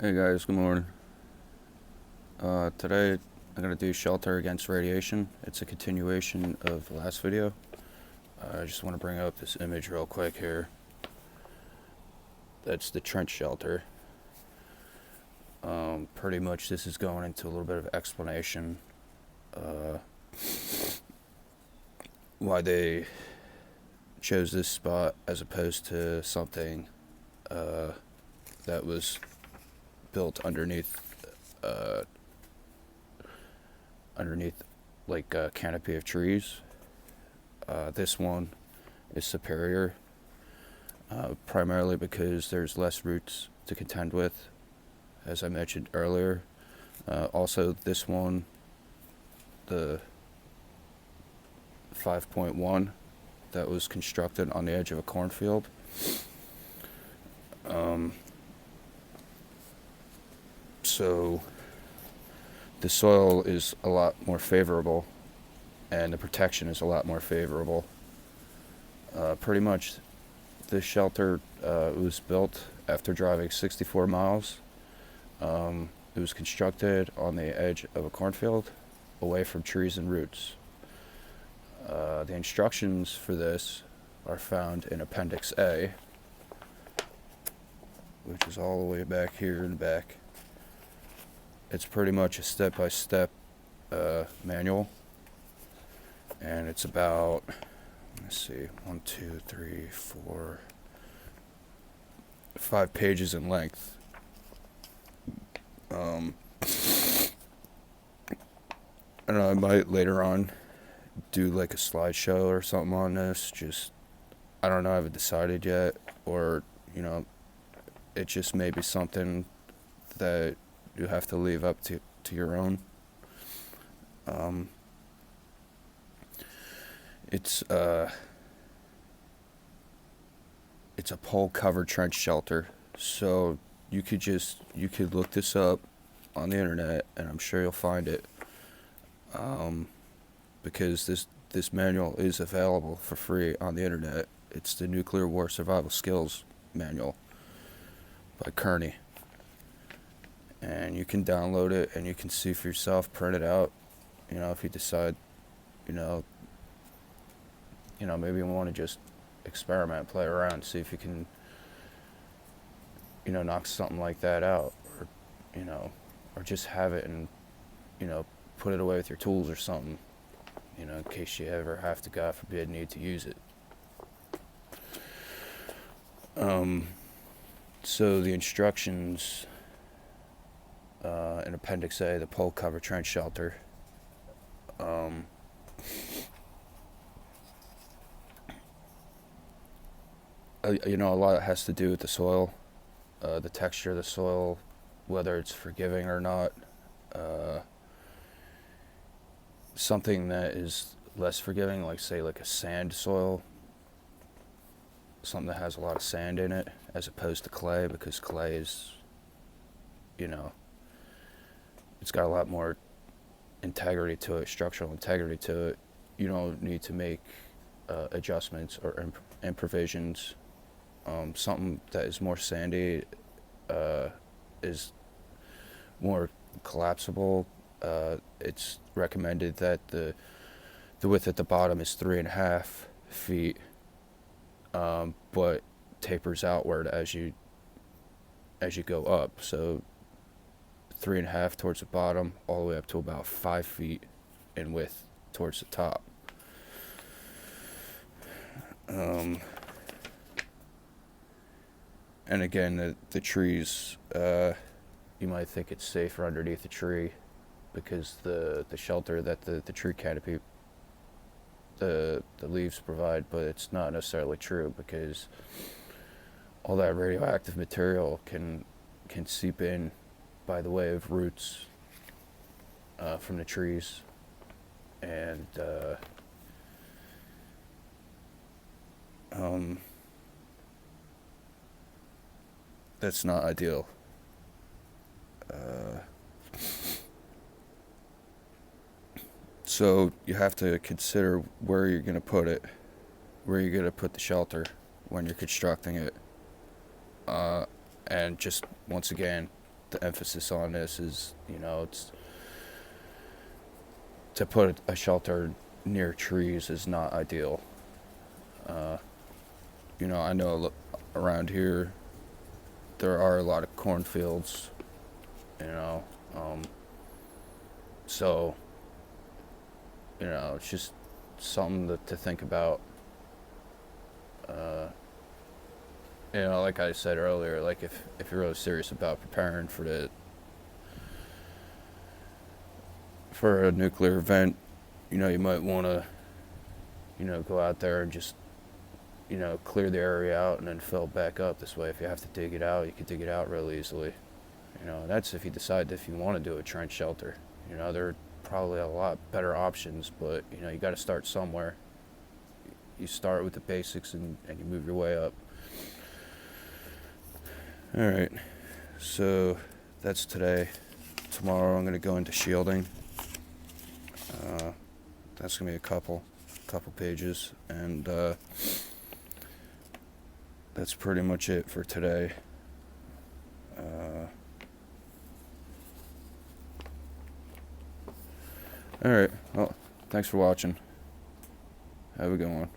Hey guys, good morning. Today I'm going to do shelter against radiation. It's a continuation of the last video. I just want to bring up this image real quick here. That's the trench shelter. Pretty much this is going into a little bit of explanation why they chose this spot as opposed to something that was built underneath like a canopy of trees. This one is superior, primarily because there's less roots to contend with, as I mentioned earlier. Also, this one, the 5.1 that was constructed on the edge of a cornfield, so the soil is a lot more favorable and the protection is a lot more favorable. Pretty much this shelter was built after driving 64 miles. It was constructed on the edge of a cornfield away from trees and roots. The instructions for this are found in Appendix A, which is all the way back here in the back. It's pretty much a step-by-step manual, and it's about, let's see, 1, 2, 3, 4, 5 pages in length. I don't know, I might later on do like a slideshow or something on this. Just, I don't know, I haven't decided yet, or, it just may be something that you have to leave up to your own. It's a pole covered trench shelter, so you could look this up on the internet, and I'm sure you'll find it, because this manual is available for free on the internet. It's the Nuclear War Survival Skills Manual by Kearney, and you can download it and you can see for yourself, print it out. If you decide, maybe you want to just experiment, play around, see if you can, knock something like that out, or just have it and, put it away with your tools or something, in case you ever have to, God forbid, need to use it. So the instructions in Appendix A, the pole cover trench shelter, a lot has to do with the soil, the texture of the soil, whether it's forgiving or not. Something that is less forgiving, like say like a sand soil, something that has a lot of sand in it, as opposed to clay, because clay is, it's got a lot more integrity to it, structural integrity to it. You don't need to make adjustments or improvisations. Something that is more sandy is more collapsible. It's recommended that the width at the bottom is 3.5 feet, but tapers outward as you go up. So 3.5 towards the bottom, all the way up to about 5 feet in width towards the top. And again, the trees, you might think it's safer underneath the tree because the shelter that the tree canopy, the leaves provide, but it's not necessarily true, because all that radioactive material can seep in by the way of roots from the trees, and that's not ideal. So you have to consider where you're going to put it, where you're going to put the shelter when you're constructing it. And just once again, the emphasis on this is, it's to put a shelter near trees is not ideal. Uh, I know around here there are a lot of cornfields, you know, um, so, it's just something to think about. Uh, like I said earlier, like if you're really serious about preparing for a nuclear event, you might want to, go out there and just, clear the area out and then fill it back up. This way, if you have to dig it out, you can dig it out real easily. That's if you decide if you want to do a trench shelter. There are probably a lot better options, but, you got to start somewhere. You start with the basics and you move your way up. All right, so that's today. Tomorrow I'm going to go into shielding. That's going to be a couple pages, and that's pretty much it for today. All right, well, thanks for watching. Have a good one.